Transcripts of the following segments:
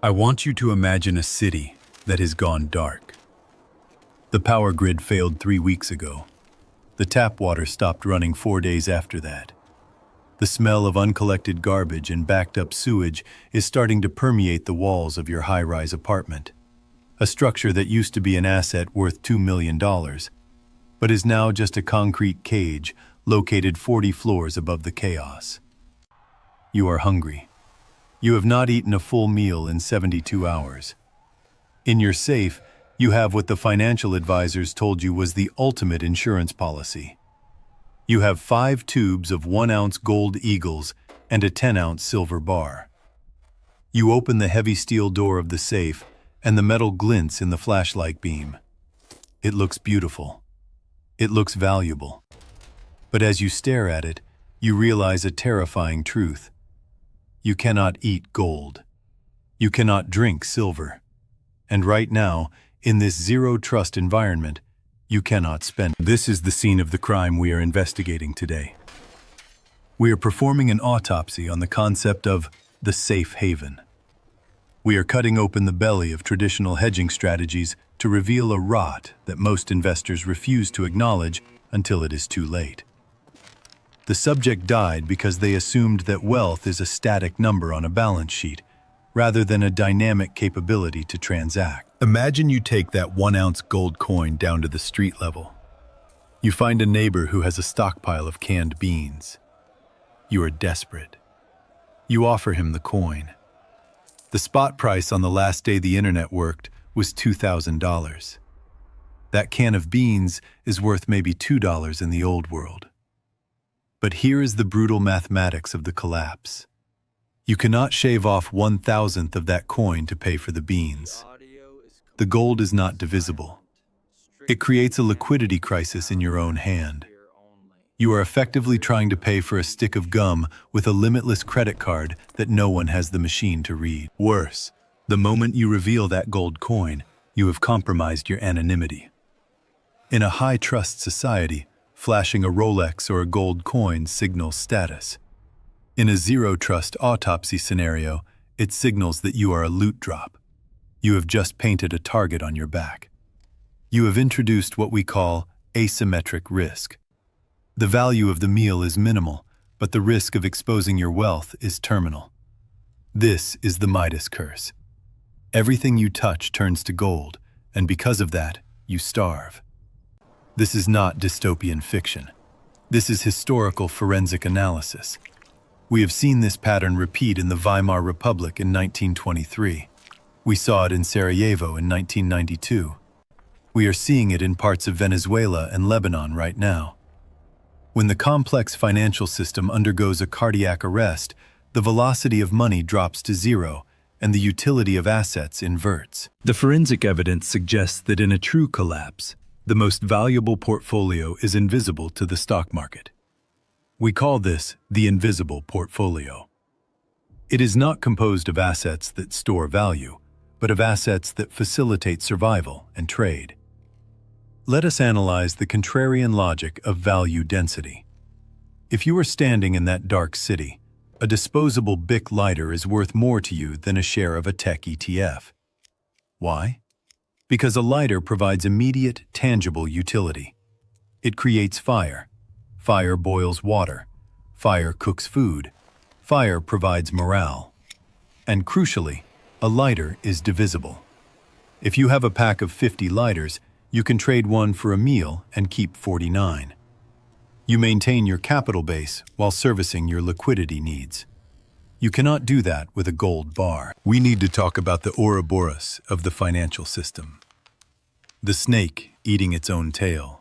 I want you to imagine a city that has gone dark. The power grid failed 3 weeks ago. The tap water stopped running 4 days after that. The smell of uncollected garbage and backed-up sewage is starting to permeate the walls of your high-rise apartment. A structure that used to be an asset worth $2 million, but is now just a concrete cage located 40 floors above the chaos. You are hungry. You have not eaten a full meal in 72 hours. In your safe, you have what the financial advisors told you was the ultimate insurance policy. You have 5 tubes of 1-ounce gold eagles and a 10-ounce silver bar. You open the heavy steel door of the safe, and the metal glints in the flashlight beam. It looks beautiful. It looks valuable. But as you stare at it, you realize a terrifying truth. You cannot eat gold. You cannot drink silver. And right now, in this zero-trust environment, you cannot spend. This is the scene of the crime we are investigating today. We are performing an autopsy on the concept of the safe haven. We are cutting open the belly of traditional hedging strategies to reveal a rot that most investors refuse to acknowledge until it is too late. The subject died because they assumed that wealth is a static number on a balance sheet, rather than a dynamic capability to transact. Imagine you take that 1-ounce gold coin down to the street level. You find a neighbor who has a stockpile of canned beans. You are desperate. You offer him the coin. The spot price on the last day the internet worked was $2,000. That can of beans is worth maybe $2 in the old world. But here is the brutal mathematics of the collapse. You cannot shave off 1/1000th of that coin to pay for the beans. The gold is not divisible. It creates a liquidity crisis in your own hand. You are effectively trying to pay for a stick of gum with a limitless credit card that no one has the machine to read. Worse, the moment you reveal that gold coin, you have compromised your anonymity. In a high-trust society, flashing a Rolex or a gold coin signals status. In a zero-trust autopsy scenario, it signals that you are a loot drop. You have just painted a target on your back. You have introduced what we call asymmetric risk. The value of the meal is minimal, but the risk of exposing your wealth is terminal. This is the Midas curse. Everything you touch turns to gold, and because of that, you starve. This is not dystopian fiction. This is historical forensic analysis. We have seen this pattern repeat in the Weimar Republic in 1923. We saw it in Sarajevo in 1992. We are seeing it in parts of Venezuela and Lebanon right now. When the complex financial system undergoes a cardiac arrest, the velocity of money drops to zero, and the utility of assets inverts. The forensic evidence suggests that in a true collapse, the most valuable portfolio is invisible to the stock market. We call this the invisible portfolio. It is not composed of assets that store value, but of assets that facilitate survival and trade. Let us analyze the contrarian logic of value density. If you are standing in that dark city, a disposable Bic lighter is worth more to you than a share of a tech ETF. Why? Because a lighter provides immediate, tangible utility. It creates fire. Fire boils water. Fire cooks food. Fire provides morale. And crucially, a lighter is divisible. If you have a pack of 50 lighters, you can trade one for a meal and keep 49. You maintain your capital base while servicing your liquidity needs. You cannot do that with a gold bar. We need to talk about the Ouroboros of the financial system. The snake eating its own tail.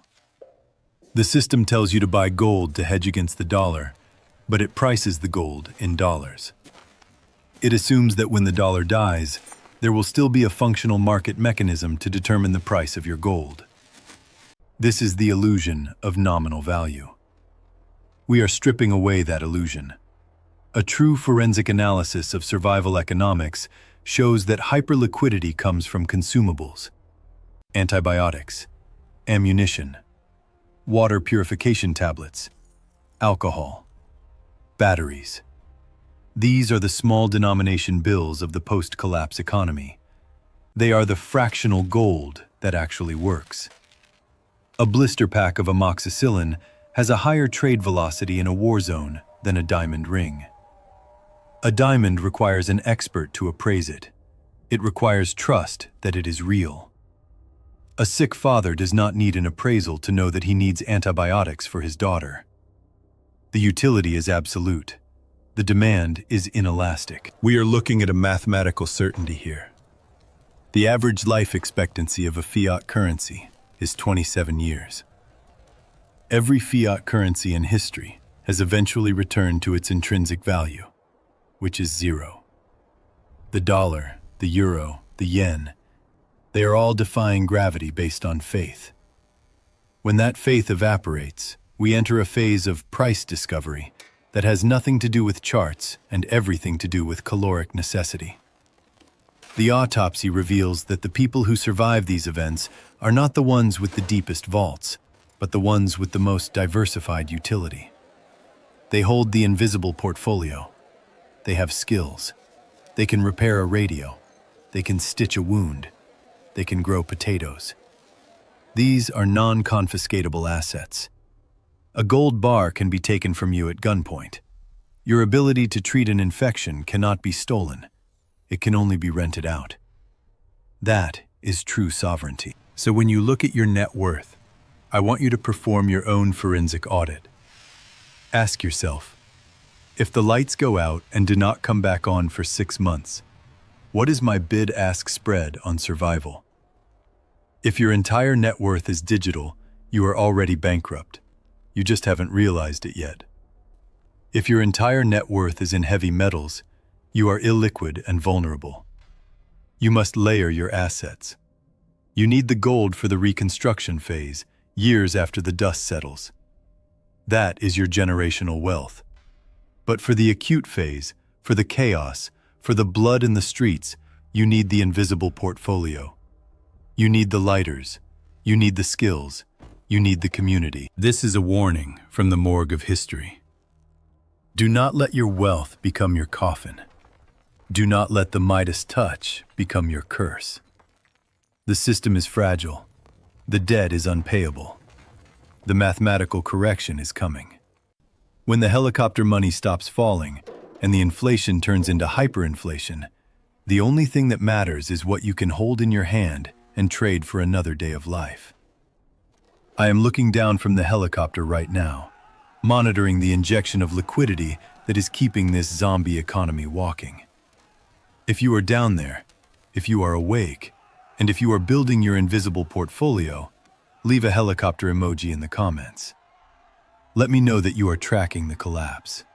The system tells you to buy gold to hedge against the dollar, but it prices the gold in dollars. It assumes that when the dollar dies, there will still be a functional market mechanism to determine the price of your gold. This is the illusion of nominal value. We are stripping away that illusion. A true forensic analysis of survival economics shows that hyperliquidity comes from consumables: antibiotics, ammunition, water purification tablets, alcohol, batteries. These are the small denomination bills of the post-collapse economy. They are the fractional gold that actually works. A blister pack of amoxicillin has a higher trade velocity in a war zone than a diamond ring. A diamond requires an expert to appraise it. It requires trust that it is real. A sick father does not need an appraisal to know that he needs antibiotics for his daughter. The utility is absolute. The demand is inelastic. We are looking at a mathematical certainty here. The average life expectancy of a fiat currency is 27 years. Every fiat currency in history has eventually returned to its intrinsic value, which is zero. The dollar, the euro, the yen, they are all defying gravity based on faith. When that faith evaporates, we enter a phase of price discovery that has nothing to do with charts and everything to do with caloric necessity. The autopsy reveals that the people who survive these events are not the ones with the deepest vaults, but the ones with the most diversified utility. They hold the invisible portfolio. They have skills. They can repair a radio. They can stitch a wound. They can grow potatoes. These are non-confiscatable assets. A gold bar can be taken from you at gunpoint. Your ability to treat an infection cannot be stolen. It can only be rented out. That is true sovereignty. So when you look at your net worth, I want you to perform your own forensic audit. Ask yourself, if the lights go out and do not come back on for 6 months, what is my bid-ask spread on survival? If your entire net worth is digital, you are already bankrupt. You just haven't realized it yet. If your entire net worth is in heavy metals, you are illiquid and vulnerable. You must layer your assets. You need the gold for the reconstruction phase, years after the dust settles. That is your generational wealth. But for the acute phase, for the chaos, for the blood in the streets, you need the invisible portfolio. You need the lighters. You need the skills. You need the community. This is a warning from the morgue of history. Do not let your wealth become your coffin. Do not let the Midas touch become your curse. The system is fragile. The debt is unpayable. The mathematical correction is coming. When the helicopter money stops falling and the inflation turns into hyperinflation, the only thing that matters is what you can hold in your hand and trade for another day of life. I am looking down from the helicopter right now, monitoring the injection of liquidity that is keeping this zombie economy walking. If you are down there, if you are awake, and if you are building your invisible portfolio, leave a helicopter emoji in the comments. Let me know that you are tracking the collapse.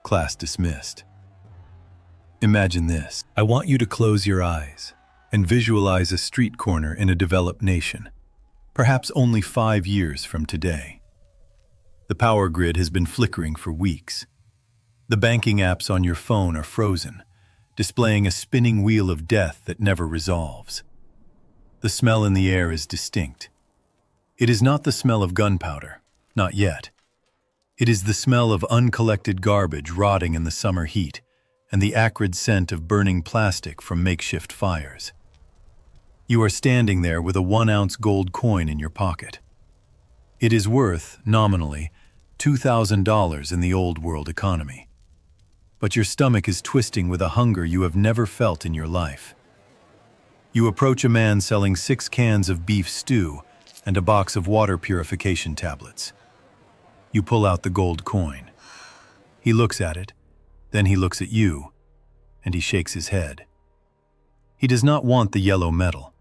Class dismissed. Imagine this. I want you to close your eyes and visualize a street corner in a developed nation, perhaps only 5 years from today. The power grid has been flickering for weeks. The banking apps on your phone are frozen, displaying a spinning wheel of death that never resolves. The smell in the air is distinct. It is not the smell of gunpowder, not yet. It is the smell of uncollected garbage rotting in the summer heat and the acrid scent of burning plastic from makeshift fires. You are standing there with a 1-ounce gold coin in your pocket. It is worth, nominally, $2,000 in the old world economy. But your stomach is twisting with a hunger you have never felt in your life. You approach a man selling 6 cans of beef stew and a box of water purification tablets. You pull out the gold coin. He looks at it, then he looks at you, and he shakes his head. He does not want the yellow metal.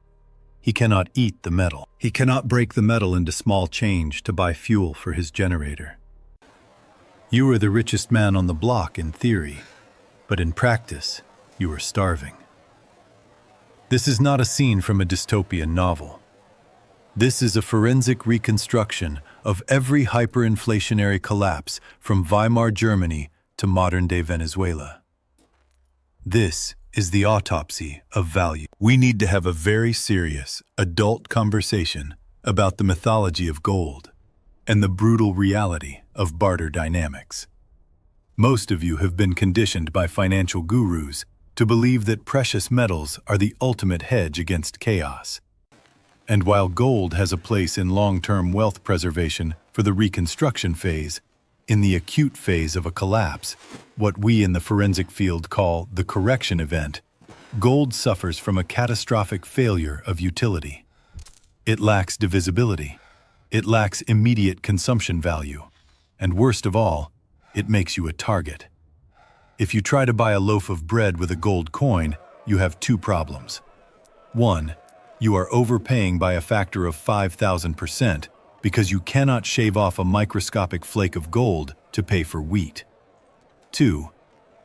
He cannot eat the metal. He cannot break the metal into small change to buy fuel for his generator. You are the richest man on the block in theory, but in practice, you are starving. This is not a scene from a dystopian novel. This is a forensic reconstruction of every hyperinflationary collapse from Weimar Germany to modern-day Venezuela. This is the autopsy of value. We need to have a very serious, adult conversation about the mythology of gold and the brutal reality of barter dynamics. Most of you have been conditioned by financial gurus to believe that precious metals are the ultimate hedge against chaos. And while gold has a place in long-term wealth preservation for the reconstruction phase, in the acute phase of a collapse, what we in the forensic field call the correction event, gold suffers from a catastrophic failure of utility. It lacks divisibility. It lacks immediate consumption value. And worst of all, it makes you a target. If you try to buy a loaf of bread with a gold coin, you have two problems. One, you are overpaying by a factor of 5,000% because you cannot shave off a microscopic flake of gold to pay for wheat. Two,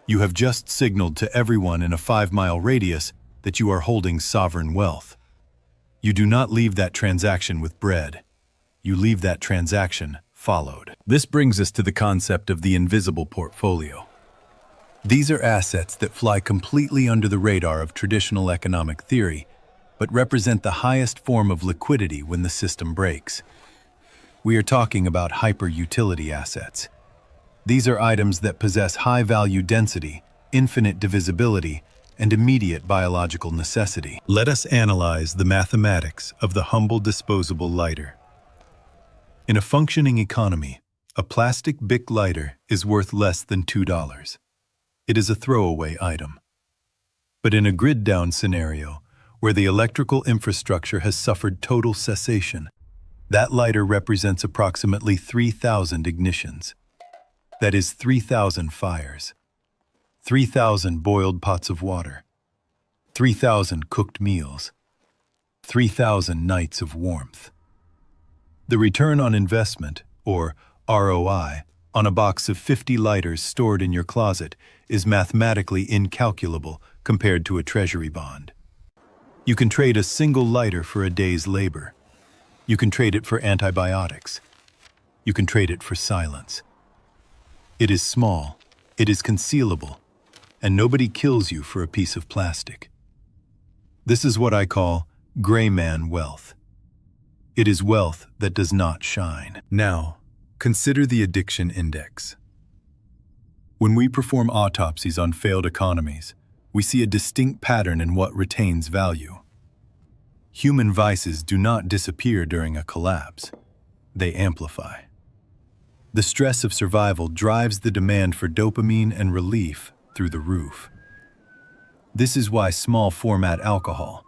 you have just signaled to everyone in a 5-mile radius that you are holding sovereign wealth. You do not leave that transaction with bread. You leave that transaction followed. This brings us to the concept of the invisible portfolio. These are assets that fly completely under the radar of traditional economic theory, but represent the highest form of liquidity when the system breaks. We are talking about hyper-utility assets. These are items that possess high-value density, infinite divisibility, and immediate biological necessity. Let us analyze the mathematics of the humble disposable lighter. In a functioning economy, a plastic Bic lighter is worth less than $2. It is a throwaway item. But in a grid-down scenario, where the electrical infrastructure has suffered total cessation, that lighter represents approximately 3,000 ignitions. That is 3,000 fires, 3,000 boiled pots of water, 3,000 cooked meals, 3,000 nights of warmth. The return on investment, or ROI, on a box of 50 lighters stored in your closet is mathematically incalculable compared to a treasury bond. You can trade a single lighter for a day's labor. You can trade it for antibiotics. You can trade it for silence. It is small, it is concealable, and nobody kills you for a piece of plastic. This is what I call gray man wealth. It is wealth that does not shine. Now, consider the addiction index. When we perform autopsies on failed economies, we see a distinct pattern in what retains value. Human vices do not disappear during a collapse. They amplify. The stress of survival drives the demand for dopamine and relief through the roof. This is why small format alcohol,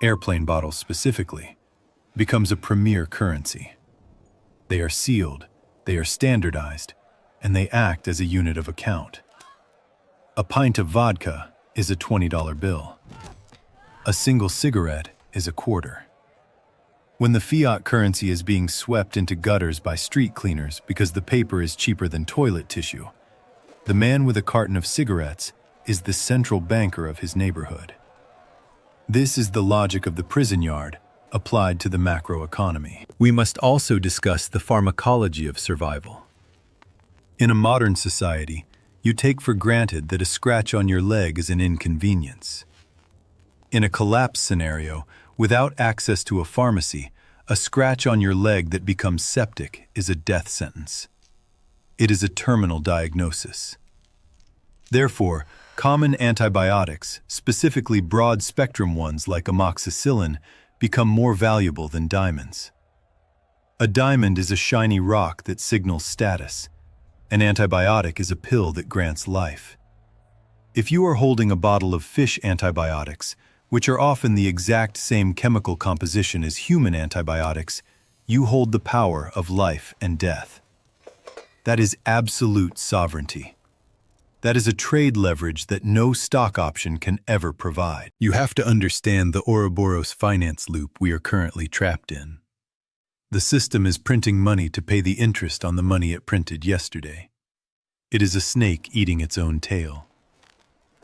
airplane bottles specifically, becomes a premier currency. They are sealed, they are standardized, and they act as a unit of account. A pint of vodka is a $20 bill. A single cigarette is a quarter. When the fiat currency is being swept into gutters by street cleaners because the paper is cheaper than toilet tissue, the man with a carton of cigarettes is the central banker of his neighborhood. This is the logic of the prison yard applied to the macroeconomy. We must also discuss the pharmacology of survival. In a modern society, you take for granted that a scratch on your leg is an inconvenience. In a collapse scenario, without access to a pharmacy, a scratch on your leg that becomes septic is a death sentence. It is a terminal diagnosis. Therefore, common antibiotics, specifically broad-spectrum ones like amoxicillin, become more valuable than diamonds. A diamond is a shiny rock that signals status. An antibiotic is a pill that grants life. If you are holding a bottle of fish antibiotics, which are often the exact same chemical composition as human antibiotics, you hold the power of life and death. That is absolute sovereignty. That is a trade leverage that no stock option can ever provide. You have to understand the Ouroboros finance loop we are currently trapped in. The system is printing money to pay the interest on the money it printed yesterday. It is a snake eating its own tail.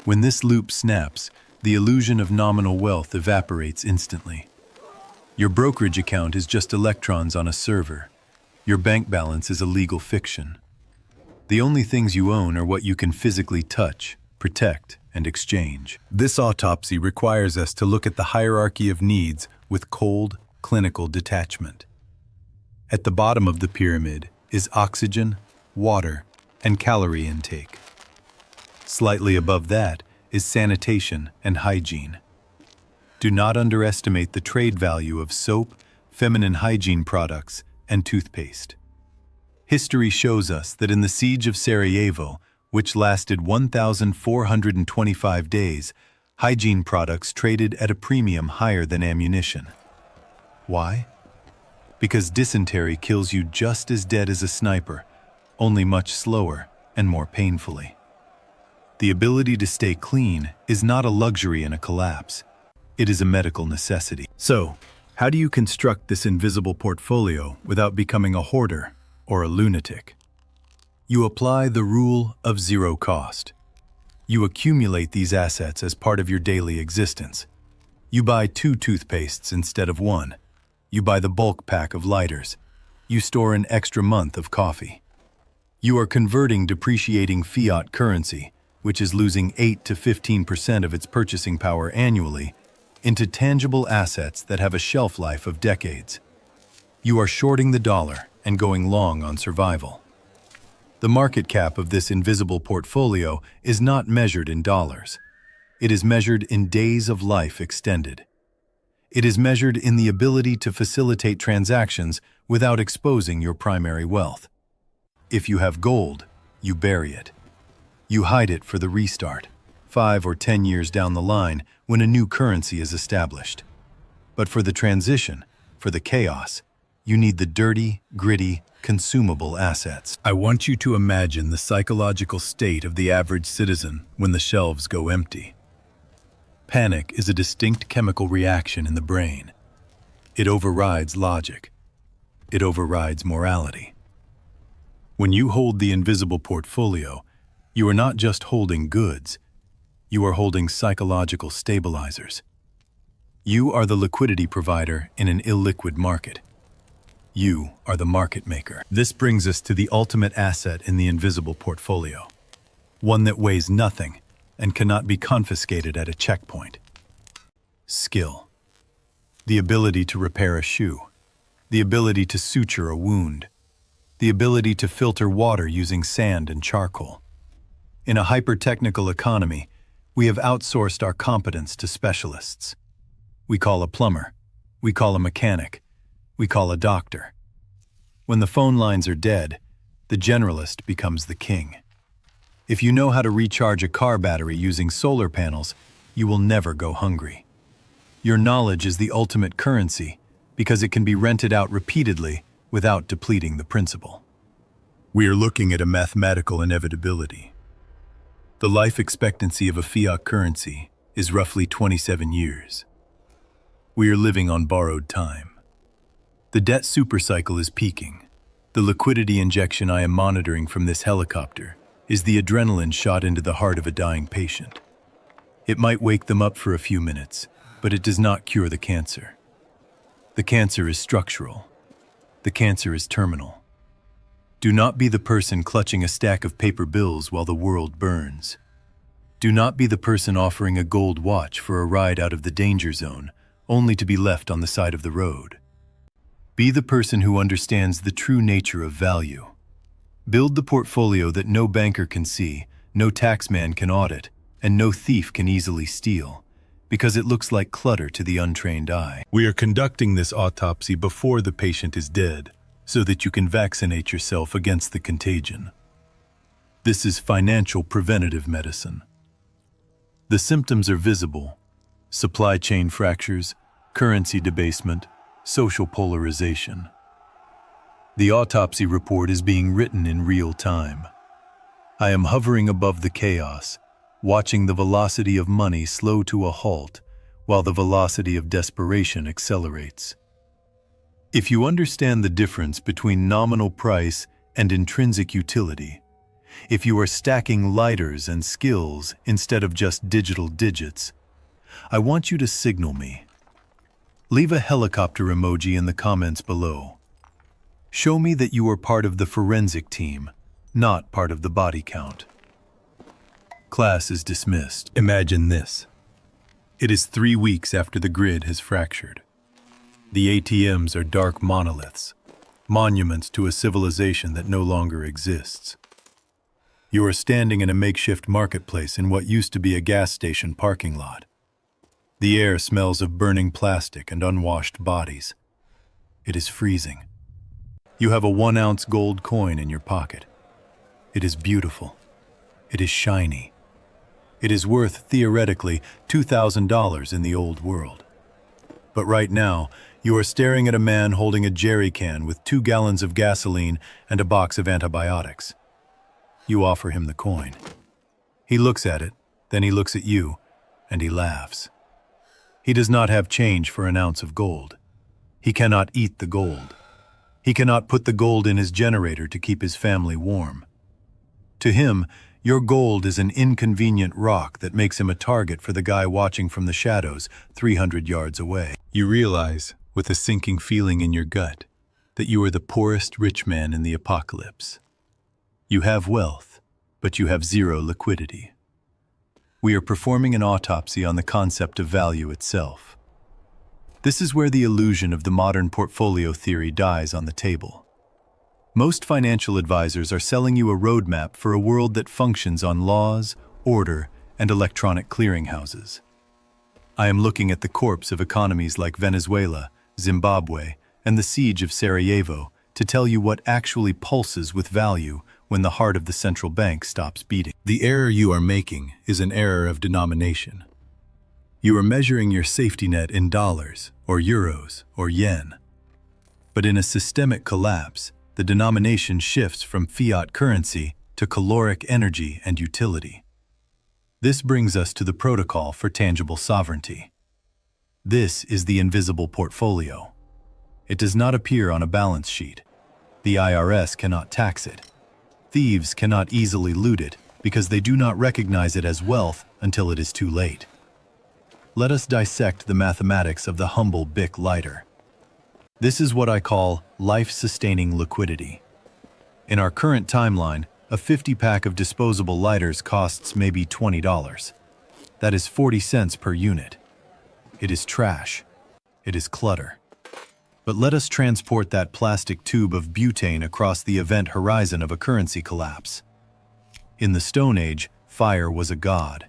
When this loop snaps, the illusion of nominal wealth evaporates instantly. Your brokerage account is just electrons on a server. Your bank balance is a legal fiction. The only things you own are what you can physically touch, protect, and exchange. This autopsy requires us to look at the hierarchy of needs with cold, clinical detachment. At the bottom of the pyramid is oxygen, water, and calorie intake. Slightly above that is sanitation and hygiene. Do not underestimate the trade value of soap, feminine hygiene products, and toothpaste. History shows us that in the siege of Sarajevo, which lasted 1,425 days, hygiene products traded at a premium higher than ammunition. Why? Because dysentery kills you just as dead as a sniper, only much slower and more painfully. The ability to stay clean is not a luxury in a collapse. It is a medical necessity. So, how do you construct this invisible portfolio without becoming a hoarder or a lunatic? You apply the rule of zero cost. You accumulate these assets as part of your daily existence. You buy 2 toothpastes instead of 1. You buy the bulk pack of lighters. You store an extra month of coffee. You are converting depreciating fiat currency, which is losing 8 to 15% of its purchasing power annually, into tangible assets that have a shelf life of decades. You are shorting the dollar and going long on survival. The market cap of this invisible portfolio is not measured in dollars. It is measured in days of life extended. It is measured in the ability to facilitate transactions without exposing your primary wealth. If you have gold, you bury it. You hide it for the restart, 5 or 10 years down the line when a new currency is established. But for the transition, for the chaos, you need the dirty, gritty, consumable assets. I want you to imagine the psychological state of the average citizen when the shelves go empty. Panic is a distinct chemical reaction in the brain. It overrides logic. It overrides morality. When you hold the invisible portfolio, you are not just holding goods, you are holding psychological stabilizers. You are the liquidity provider in an illiquid market. You are the market maker. This brings us to the ultimate asset in the invisible portfolio, one that weighs nothing and cannot be confiscated at a checkpoint. Skill. The ability to repair a shoe, the ability to suture a wound, the ability to filter water using sand and charcoal. In a hyper-technical economy, we have outsourced our competence to specialists. We call a plumber, we call a mechanic, we call a doctor. When the phone lines are dead, the generalist becomes the king. If you know how to recharge a car battery using solar panels, you will never go hungry. Your knowledge is the ultimate currency because it can be rented out repeatedly without depleting the principal. We are looking at a mathematical inevitability. The life expectancy of a fiat currency is roughly 27 years. We are living on borrowed time. The debt supercycle is peaking. The liquidity injection I am monitoring from this helicopter is the adrenaline shot into the heart of a dying patient. It might wake them up for a few minutes, but it does not cure the cancer. The cancer is structural. The cancer is terminal. Do not be the person clutching a stack of paper bills while the world burns. Do not be the person offering a gold watch for a ride out of the danger zone, only to be left on the side of the road. Be the person who understands the true nature of value. Build the portfolio that no banker can see, no taxman can audit, and no thief can easily steal, because it looks like clutter to the untrained eye. We are conducting this autopsy before the patient is dead, so that you can vaccinate yourself against the contagion. This is financial preventative medicine. The symptoms are visible: supply chain fractures, currency debasement, social polarization. The autopsy report is being written in real time. I am hovering above the chaos, watching the velocity of money slow to a halt while the velocity of desperation accelerates. If you understand the difference between nominal price and intrinsic utility, if you are stacking lighters and skills instead of just digital digits, I want you to signal me. Leave a helicopter emoji in the comments below. Show me that you are part of the forensic team, not part of the body count. Class is dismissed. Imagine this. It is 3 weeks after the grid has fractured. The ATMs are dark monoliths, monuments to a civilization that no longer exists. You are standing in a makeshift marketplace in what used to be a gas station parking lot. The air smells of burning plastic and unwashed bodies. It is freezing. You have a 1-ounce gold coin in your pocket. It is beautiful. It is shiny. It is worth, theoretically, $2,000 in the old world. But right now, you are staring at a man holding a jerry can with 2 gallons of gasoline and a box of antibiotics. You offer him the coin. He looks at it, then he looks at you, and he laughs. He does not have change for an ounce of gold. He cannot eat the gold. He cannot put the gold in his generator to keep his family warm. To him, your gold is an inconvenient rock that makes him a target for the guy watching from the shadows 300 yards away. You realize, with a sinking feeling in your gut, that you are the poorest rich man in the apocalypse. You have wealth, but you have zero liquidity. We are performing an autopsy on the concept of value itself. This is where the illusion of the modern portfolio theory dies on the table. Most financial advisors are selling you a roadmap for a world that functions on laws, order, and electronic clearinghouses. I am looking at the corpse of economies like Venezuela, Zimbabwe, and the siege of Sarajevo to tell you what actually pulses with value when the heart of the central bank stops beating. The error you are making is an error of denomination. You are measuring your safety net in dollars, or euros, or yen. But in a systemic collapse, the denomination shifts from fiat currency to caloric energy and utility. This brings us to the protocol for tangible sovereignty. This is the invisible portfolio. It does not appear on a balance sheet. The IRS cannot tax it. Thieves cannot easily loot it because they do not recognize it as wealth until it is too late. Let us dissect the mathematics of the humble Bic lighter. This is what I call life-sustaining liquidity. In our current timeline, a 50-pack of disposable lighters costs maybe $20. That is 40 cents per unit. It is trash. It is clutter. But let us transport that plastic tube of butane across the event horizon of a currency collapse. In the Stone Age, fire was a god.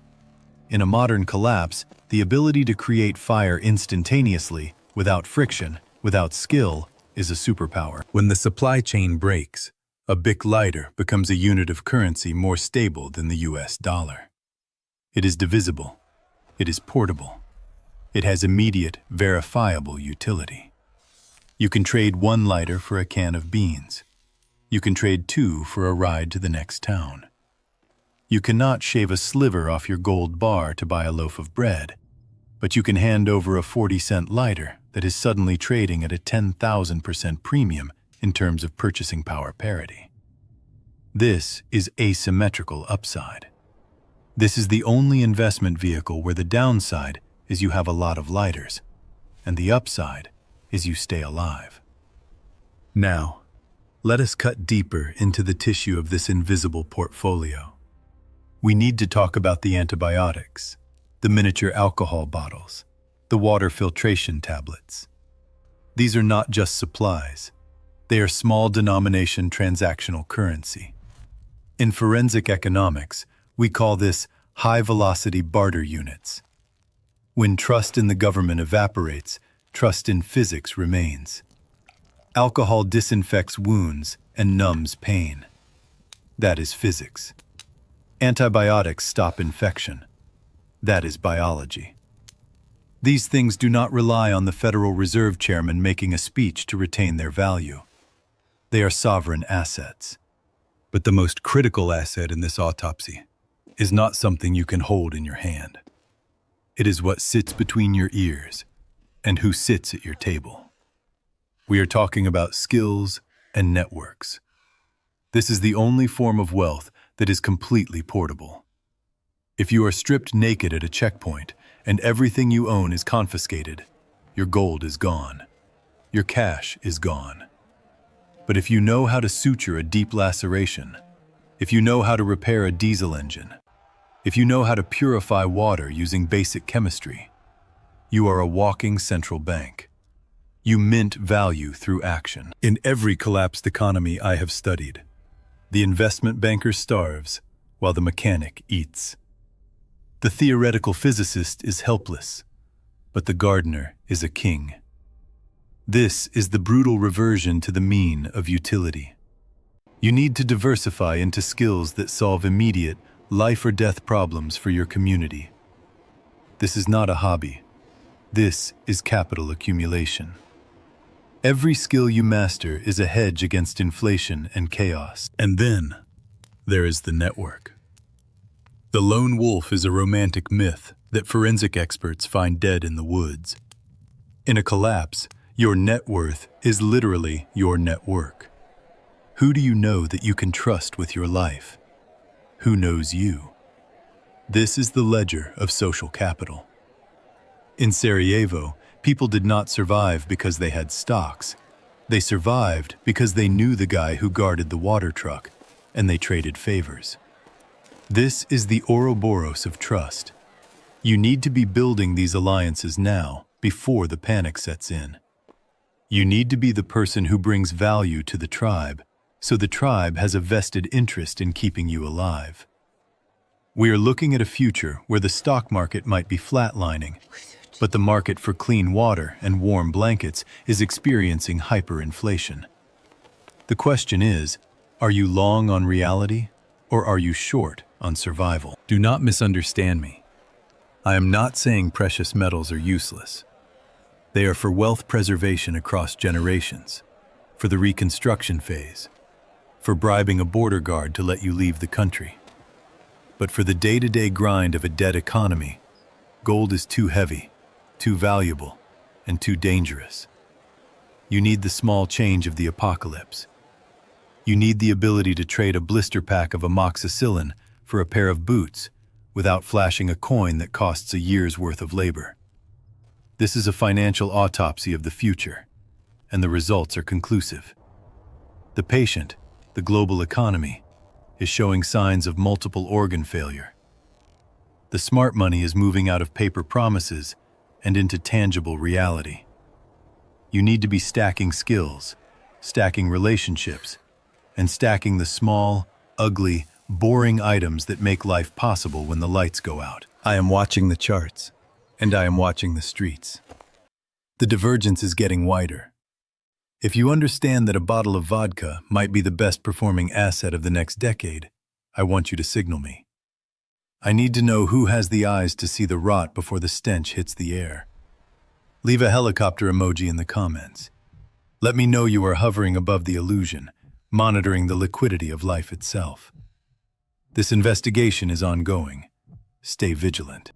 In a modern collapse, the ability to create fire instantaneously, without friction, without skill, is a superpower. When the supply chain breaks, a Bic lighter becomes a unit of currency more stable than the US dollar. It is divisible. It is portable. It has immediate, verifiable utility. You can trade 1 lighter for a can of beans. You can trade 2 for a ride to the next town. You cannot shave a sliver off your gold bar to buy a loaf of bread, but you can hand over a 40-cent lighter that is suddenly trading at a 10,000% premium in terms of purchasing power parity. This is asymmetrical upside. This is the only investment vehicle where the downside is you have a lot of lighters, and the upside is you stay alive. Now, let us cut deeper into the tissue of this invisible portfolio. We need to talk about the antibiotics, the miniature alcohol bottles, the water filtration tablets. These are not just supplies. They are small denomination transactional currency. In forensic economics, we call this high-velocity barter units. When trust in the government evaporates, trust in physics remains. Alcohol disinfects wounds and numbs pain. That is physics. Antibiotics stop infection. That is biology. These things do not rely on the Federal Reserve Chairman making a speech to retain their value. They are sovereign assets. But the most critical asset in this autopsy is not something you can hold in your hand. It is what sits between your ears and who sits at your table. We are talking about skills and networks. This is the only form of wealth that is completely portable. If you are stripped naked at a checkpoint and everything you own is confiscated, your gold is gone. Your cash is gone. But if you know how to suture a deep laceration, if you know how to repair a diesel engine, if you know how to purify water using basic chemistry, you are a walking central bank. You mint value through action. In every collapsed economy I have studied, the investment banker starves while the mechanic eats. The theoretical physicist is helpless, but the gardener is a king. This is the brutal reversion to the mean of utility. You need to diversify into skills that solve immediate, life-or-death problems for your community. This is not a hobby. This is capital accumulation. Every skill you master is a hedge against inflation and chaos. And then, there is the network. The lone wolf is a romantic myth that forensic experts find dead in the woods. In a collapse, your net worth is literally your network. Who do you know that you can trust with your life? Who knows you? This is the ledger of social capital. In Sarajevo, people did not survive because they had stocks. They survived because they knew the guy who guarded the water truck, and they traded favors. This is the Ouroboros of trust. You need to be building these alliances now, before the panic sets in. You need to be the person who brings value to the tribe, so the tribe has a vested interest in keeping you alive. We are looking at a future where the stock market might be flatlining, but the market for clean water and warm blankets is experiencing hyperinflation. The question is, are you long on reality, or are you short on survival? Do not misunderstand me. I am not saying precious metals are useless. They are for wealth preservation across generations, for the reconstruction phase, for bribing a border guard to let you leave the country. But for the day-to-day grind of a dead economy, gold is too heavy, too valuable, and too dangerous. You need the small change of the apocalypse. You need the ability to trade a blister pack of amoxicillin for a pair of boots without flashing a coin that costs a year's worth of labor. This is a financial autopsy of the future, and the results are conclusive. The patient, the global economy, is showing signs of multiple organ failure. The smart money is moving out of paper promises and into tangible reality. You need to be stacking skills, stacking relationships, and stacking the small, ugly, boring items that make life possible when the lights go out. I am watching the charts, and I am watching the streets. The divergence is getting wider. If you understand that a bottle of vodka might be the best performing asset of the next decade, I want you to signal me. I need to know who has the eyes to see the rot before the stench hits the air. Leave a helicopter emoji in the comments. Let me know you are hovering above the illusion, monitoring the liquidity of life itself. This investigation is ongoing. Stay vigilant.